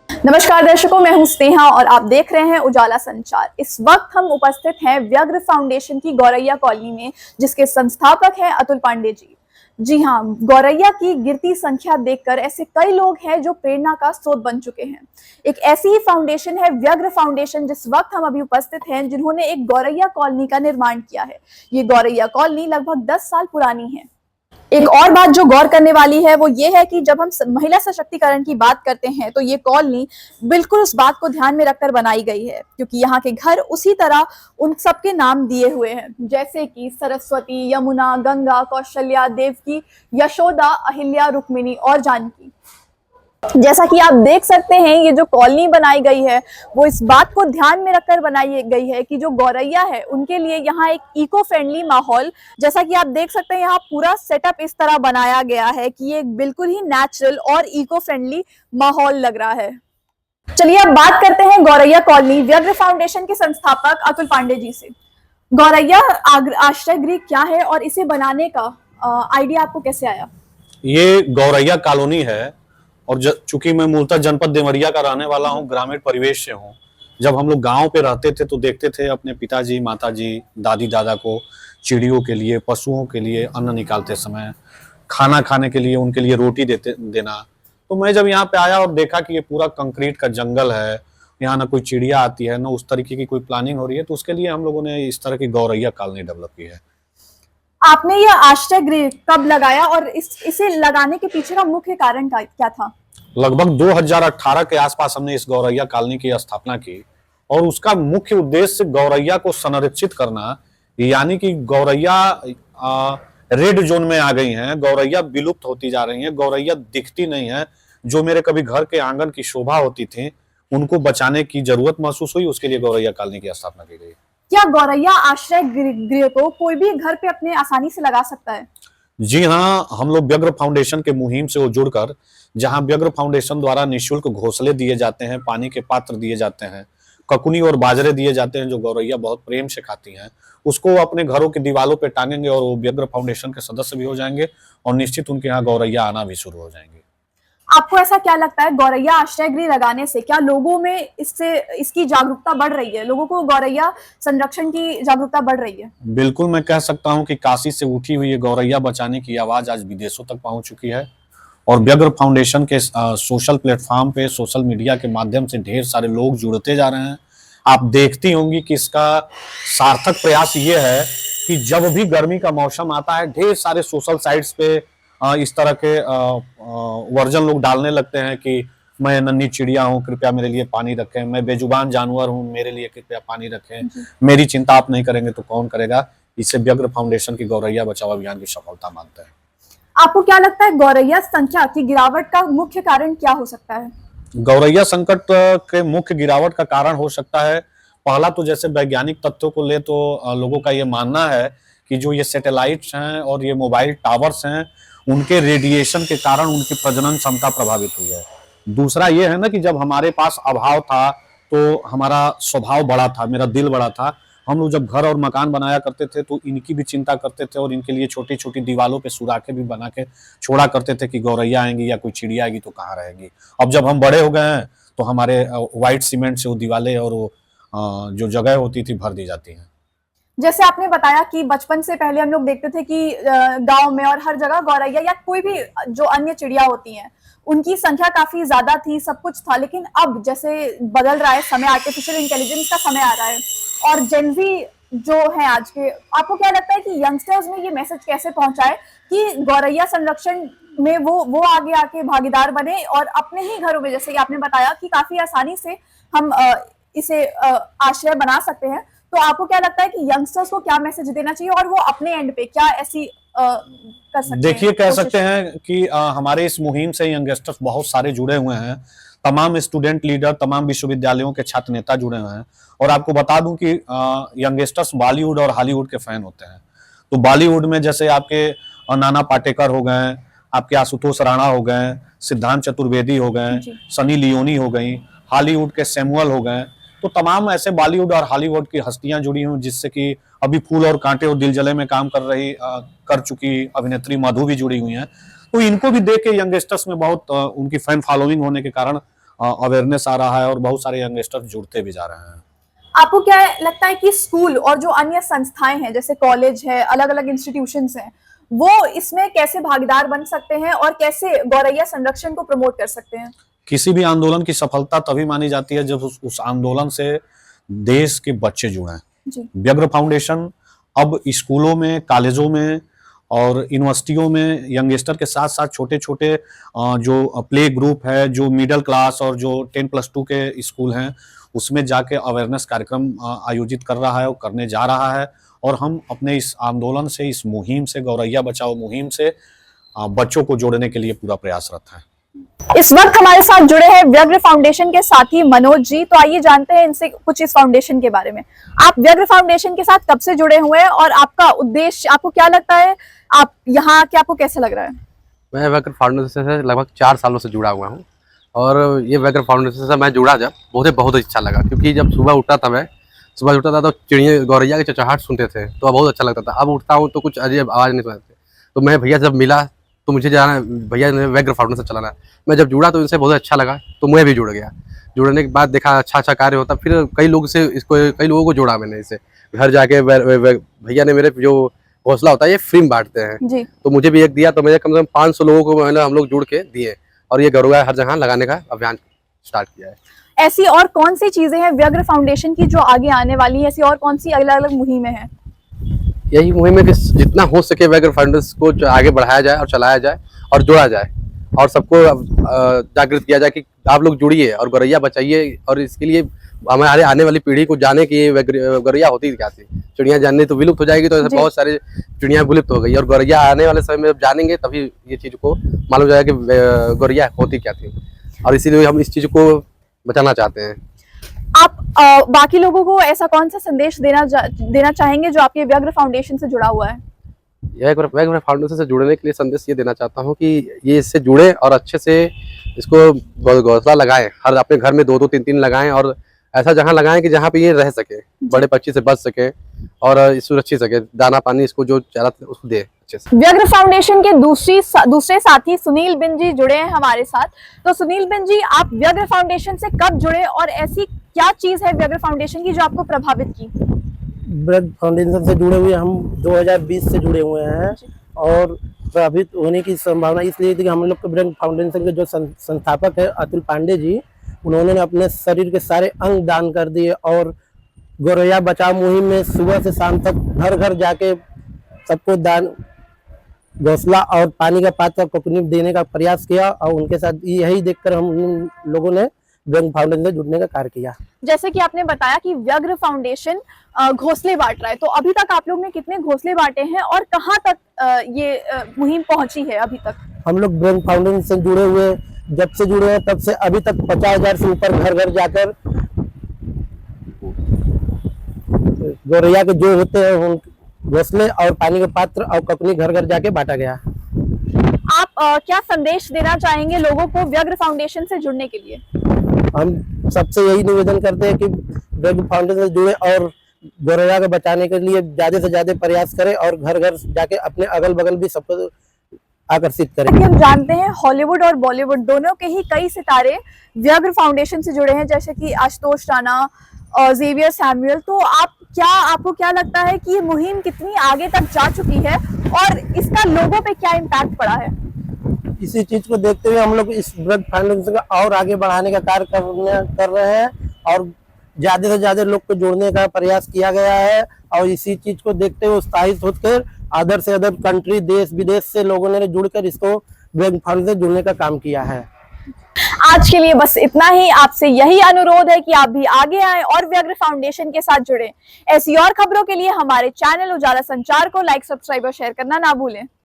नमस्कार दर्शकों, मैं हूं स्नेहा और आप देख रहे हैं उजाला संचार। इस वक्त हम उपस्थित हैं व्यग्र फाउंडेशन की गौरैया कॉलोनी में, जिसके संस्थापक हैं अतुल पांडे जी। जी हाँ, गौरैया की गिरती संख्या देखकर ऐसे कई लोग हैं जो प्रेरणा का स्रोत बन चुके हैं। एक ऐसी ही फाउंडेशन है व्यग्र फाउंडेशन, जिस वक्त हम अभी उपस्थित हैं, जिन्होंने एक गौरैया कॉलोनी का निर्माण किया है। ये गौरैया कॉलोनी लगभग 10 साल पुरानी है। एक और बात जो गौर करने वाली है वो ये है कि जब हम महिला सशक्तिकरण की बात करते हैं तो ये कॉलोनी बिल्कुल उस बात को ध्यान में रखकर बनाई गई है, क्योंकि यहाँ के घर उसी तरह उन सबके नाम दिए हुए हैं, जैसे कि सरस्वती, यमुना, गंगा, कौशल्या, देवकी, यशोदा, अहिल्या, रुक्मिणी और जानकी। जैसा कि आप देख सकते हैं, ये जो कॉलोनी बनाई गई है वो इस बात को ध्यान में रखकर बनाई गई है कि जो गौरैया है उनके लिए यहाँ एक इको फ्रेंडली माहौल, जैसा कि आप देख सकते हैं यहाँ पूरा सेटअप इस तरह बनाया गया है कि ये बिल्कुल ही नेचुरल और इको फ्रेंडली माहौल लग रहा है। चलिए अब बात करते हैं गौरैया कॉलोनी व्यग्र फाउंडेशन के संस्थापक अतुल पांडे जी से। गौरैया आश्रय गृह क्या है और इसे बनाने का आइडिया आपको कैसे आया? ये गौरैया कॉलोनी है और चूंकि मैं मूलतः जनपद देवरिया का रहने वाला हूँ, ग्रामीण परिवेश से हूँ। जब हम लोग गांव पे रहते थे तो देखते थे अपने पिताजी, माताजी, दादी दादा को चिड़ियों के लिए, पशुओं के लिए अन्न निकालते समय, खाना खाने के लिए उनके लिए रोटी देना। तो मैं जब यहाँ पे आया और देखा कि ये पूरा कंक्रीट का जंगल है, यहाँ ना कोई चिड़िया आती है, ना उस तरीके की कोई प्लानिंग हो रही है, तो उसके लिए हम लोगों ने इस तरह की गौरैया कॉलोनी डेवलप की है। आपने यह आश्रय गृह कब लगाया और इसे लगाने के पीछे का मुख्य कारण क्या था? लगभग 2018 के आसपास हमने इस गौरैया कॉलोनी की स्थापना की और उसका मुख्य उद्देश्य गौरैया को संरक्षित करना, यानी कि गौरैया रेड जोन में आ गई हैं, गौरैया विलुप्त होती जा रही हैं, गौरैया दिखती नहीं है। जो मेरे कभी घर के आंगन की शोभा होती थी, उनको बचाने की जरूरत महसूस हुई, उसके लिए गौरैया कॉलोनी की स्थापना की गई। क्या गौरैया आश्रय गृह को कोई भी घर पे अपने आसानी से लगा सकता है? जी हाँ, हम लोग व्यग्र फाउंडेशन के मुहिम से जुड़कर, जहां व्यग्र फाउंडेशन द्वारा निःशुल्क घोंसले दिए जाते हैं, पानी के पात्र दिए जाते हैं, ककुनी और बाजरे दिए जाते हैं जो गौरैया बहुत प्रेम से खाती हैं, उसको अपने घरों की दीवारों पे टांगेंगे और वो व्यग्र फाउंडेशन के सदस्य भी हो जाएंगे और निश्चित उनके यहाँ गौरैया आना भी शुरू हो जाएंगे। आपको ऐसा क्या लगता है, गौरैया आश्रय गृह लगाने से क्या लोगों में इसकी जागरूकता बढ़ रही है? लोगों को गौरैया संरक्षण की जागरूकता बढ़ रही है? बिल्कुल, मैं कह सकता हूँ कि काशी से उठी हुई ये गौरैया बचाने की आवाज आज विदेशों तक पहुंच चुकी है और व्यग्र फाउंडेशन के सोशल प्लेटफॉर्म पे, सोशल मीडिया के माध्यम से ढेर सारे लोग जुड़ते जा रहे हैं। आप देखती होंगी कि इसका सार्थक प्रयास ये है कि जब भी गर्मी का मौसम आता है, ढेर सारे सोशल साइट्स पे इस तरह के वर्जन लोग डालने लगते हैं कि मैं नन्ही चिड़िया हूँ, कृपया मेरे लिए पानी रखें, मैं बेजुबान जानवर हूँ, मेरे लिए कृपया पानी रखें, मेरी चिंता आप नहीं करेंगे तो कौन करेगा। इसे व्यग्र फाउंडेशन की गौरैया बचाओ अभियान की सफलता मानते हैं। आपको क्या लगता है, गौरैया संख्या की गिरावट का मुख्य कारण क्या हो सकता है? गौरैया संकट के मुख्य गिरावट का कारण हो सकता है, पहला तो जैसे वैज्ञानिक तथ्यों को ले तो लोगों का ये मानना है कि जो ये सैटेलाइट्स हैं और ये मोबाइल टावर्स हैं, उनके रेडिएशन के कारण उनकी प्रजनन क्षमता प्रभावित हुई है। दूसरा ये है ना कि जब हमारे पास अभाव था तो हमारा स्वभाव बड़ा था, मेरा दिल बड़ा था। हम लोग जब घर और मकान बनाया करते थे तो इनकी भी चिंता करते थे और इनके लिए छोटी छोटी दीवालों पे सुराखें भी बना के छोड़ा करते थे कि गौरैया आएंगी या कोई चिड़िया आएगी तो कहाँ रहेगी। अब जब हम बड़े हो गए हैं तो हमारे व्हाइट सीमेंट से वो दीवालें और वो जो जगह होती थी भर दी जाती हैं। जैसे आपने बताया कि बचपन से पहले हम लोग देखते थे कि गांव में और हर जगह गौरैया या कोई भी जो अन्य चिड़िया होती हैं, उनकी संख्या काफी ज्यादा थी, सब कुछ था। लेकिन अब जैसे बदल रहा है समय, आर्टिफिशियल इंटेलिजेंस का समय आ रहा है और जेनजी जो है आज के, आपको क्या लगता है कि यंगस्टर्स में ये मैसेज कैसे पहुंचाए कि गौरैया संरक्षण में वो आगे आके भागीदार बने और अपने ही घरों में, जैसे कि आपने बताया कि काफी आसानी से हम इसे आश्रय बना सकते हैं, तो आपको क्या लगता है कि यंगस्टर्स को क्या मैसेज देना चाहिए और वो अपने एंड पे क्या ऐसी कर सकते हैं? देखिए, कह सकते हैं कि हमारे इस मुहिम से यंगस्टर्स बहुत सारे जुड़े हुए हैं। तमाम स्टूडेंट लीडर, तमाम विश्वविद्यालयों के छात्र नेता जुड़े हुए हैं और आपको बता दूं कि यंगस्टर्स बॉलीवुड और हॉलीवुड के फैन होते हैं। तो बॉलीवुड में जैसे आपके नाना पाटेकर हो गए, आपके आशुतोष राणा हो गए, सिद्धांत चतुर्वेदी हो गए, सनी लियोनी हो गई, हॉलीवुड के सैमुअल हो गए। तो तमाम ऐसे बॉलीवुड और हॉलीवुड की हस्तियां जुड़ी हुई, जिससे कि अभी फूल और कांटे और दिल जले में काम कर चुकी अभिनेत्री मधु भी जुड़ी हुई हैं। तो इनको भी देख के यंगस्टर्स में बहुत उनकी फैन फॉलोइंग होने के कारण अवेयरनेस आ रहा है और बहुत सारे यंगस्टर्स जुड़ते भी जा रहे हैं। आपको क्या लगता है कि स्कूल और जो अन्य संस्थाएं हैं जैसे कॉलेज है, अलग अलग इंस्टीट्यूशंस हैं, वो इसमें कैसे भागीदार बन सकते हैं और कैसे गौरैया संरक्षण को प्रमोट कर सकते हैं? किसी भी आंदोलन की सफलता तभी मानी जाती है जब उस आंदोलन से देश के बच्चे जुड़े। जी। व्यग्र फाउंडेशन अब स्कूलों में, कॉलेजों में और यूनिवर्सिटियों में यंगस्टर के साथ साथ छोटे छोटे जो प्ले ग्रुप है, जो मिडिल क्लास और जो 10+2 के स्कूल हैं, उसमें जाके अवेयरनेस कार्यक्रम आयोजित कर रहा है और करने जा रहा है। और हम अपने इस आंदोलन से, इस मुहिम से, गौरैया बचाओ मुहिम से बच्चों को जोड़ने के लिए पूरा प्रयासरत है। इस वक्त हमारे साथ जुड़े हैं व्यग्र फाउंडेशन के साथी मनोज जी। तो आइए जानते हैं इनसे कुछ इस फाउंडेशन के बारे में। आप व्यग्र फाउंडेशन के साथ कब से जुड़े हुए हैं और आपका उद्देश्य, आपको क्या लगता है, आप यहाँ के आपको कैसे लग रहा है? मैं व्यग्र फाउंडेशन से लगभग 4 सालों से जुड़ा हुआ हूँ और ये व्यग्र फाउंडेशन से मैं जुड़ा जब मुझे बहुत अच्छा लगा, क्योंकि जब सुबह उठता था तो चिड़िया गौरैया की चहचहाट सुनते थे तो बहुत अच्छा लगता था। अब उठता हूँ तो कुछ अजीब आवाज़ नहीं सुनते, तो मैं भैया जब मिला तो मुझे जाना, भैया ने व्यग्र फाउंडेशन चलाना, मैं जब जुड़ा तो इनसे बहुत अच्छा लगा तो मैं भी जुड़ गया। जुड़ने के बाद देखा अच्छा कार्य होता, फिर कई लोगों को जोड़ा मैंने इसे। घर जाके भैया ने मेरे जो घोंसला होता है ये फ्री में बांटते हैं जी। तो मुझे भी एक दिया, तो मुझे कम से कम 500 लोगों को हम लोग जुड़ के दिए और ये गौरैया हर जगह लगाने का अभियान स्टार्ट किया है। ऐसी और कौन सी चीजें हैं व्यग्र फाउंडेशन की जो आगे आने वाली है? ऐसी और कौन सी अलग अलग मुहिमें हैं? यही मुहिम है कि जितना हो सके व्यग्र फाउंडेशन को आगे बढ़ाया जाए और चलाया जाए और जोड़ा जाए और सबको जागृत किया जाए कि आप लोग जुड़िए और गौरैया बचाइए। और इसके लिए हमारे आने वाली पीढ़ी को जाने की गौरैया होती क्या थी। चिड़िया जानने तो विलुप्त हो जाएगी, तो ऐसे बहुत सारे चिड़िया विलुप्त हो गई और गौरैया आने वाले समय में जब जानेंगे तभी ये चीज को मालूम जाएगा कि गौरैया होती क्या थी, और इसीलिए हम इस चीज को बचाना चाहते हैं। आप बाकी लोगों को ऐसा कौन सा संदेश देना चाहेंगे जो आपके व्यग्र फाउंडेशन से जुड़ा हुआ है? व्यग्र फाउंडेशन से जुड़ने के लिए संदेश ये देना चाहता हूँ कि ये इससे जुड़े और अच्छे से इसको घोंसला लगाएं, हर अपने घर में 2-2, 3-3 लगाएं और ऐसा जहाँ लगाएं कि जहाँ पे ये रह सके, बड़े पक्षी से बच सके और सुरक्षित सके, दाना पानी इसको जो चारा उसको दे अच्छे से। व्यग्र फाउंडेशन के दूसरे साथी सुनील बिन जी जुड़े हैं हमारे साथ। तो सुनील बिन जी, आप व्यग्र फाउंडेशन से कब जुड़े और ऐसी क्या चीज है व्यग्र फाउंडेशन की जो आपको प्रभावित की? व्यग्र फाउंडेशन से जुड़े हुए हम 2020 से जुड़े हुए हैं और प्रभावित होने की संभावना इसलिए थी कि हम लोग के व्यग्र फाउंडेशन के जो संस्थापक है अतुल पांडे जी, उन्होंने अपने शरीर के सारे अंग दान कर दिए और गौरैया बचाओ मुहिम में सुबह से शाम तक घर घर जाके सबको दान, घोंसला और पानी का पात्र ककुनी देने का प्रयास किया और उनके साथ यही देखकर हम लोगों ने व्यग्र फाउंडेशन से जुड़ने का कार्य किया। जैसे कि आपने बताया कि व्यग्र फाउंडेशन घोंसले बांट रहा है, तो अभी तक आप लोग ने कितने घोंसले बांटे हैं और कहां तक ये मुहिम पहुंची है अभी तक? हम लोग व्यग्र फाउंडेशन से जुड़े हुए, जब से जुड़े हैं तब से अभी तक 50,000 से ऊपर घर घर जाकर गौरैया के जो होते हैं घोंसले और पानी के पात्र और ककनी घर घर जाके बांटा गया। आप क्या संदेश देना चाहेंगे लोगों को व्यग्र फाउंडेशन से जुड़ने के लिए? हम सबसे यही निवेदन करते हैं कि व्यग्र फाउंडेशन से जुड़े और गौरैया को बचाने के लिए ज्यादा से ज्यादा प्रयास करें और घर घर जाके अपने अगल बगल भी सबको आकर्षित करें। हम जानते हैं हॉलीवुड और बॉलीवुड दोनों के ही कई सितारे व्यग्र फाउंडेशन से जुड़े हैं, जैसे कि आशुतोष राणा और जेवियर सैमुअल। तो आपको क्या लगता है कि ये मुहिम कितनी आगे तक जा चुकी है और इसका लोगों पे क्या इम्पैक्ट पड़ा है? इसी चीज को देखते हुए हम लोग इस व्यग्र फाउंडेशन का और आगे बढ़ाने का कार्य कर रहे हैं और ज्यादा से ज्यादा लोग को जोड़ने का प्रयास किया गया है और इसी चीज को देखते हुए उत्साहित होकर अदर से अदर कंट्री, देश विदेश से लोगों ने जुड़कर इसको व्यग्र फाउंडेशन से जुड़ने का काम किया है। आज के लिए बस इतना ही। आपसे यही अनुरोध है कि आप भी आगे आएं और व्यग्र फाउंडेशन के साथ जुड़ें। ऐसी और खबरों के लिए हमारे चैनल उजाला संचार को लाइक, सब्सक्राइब और शेयर करना ना भूलें।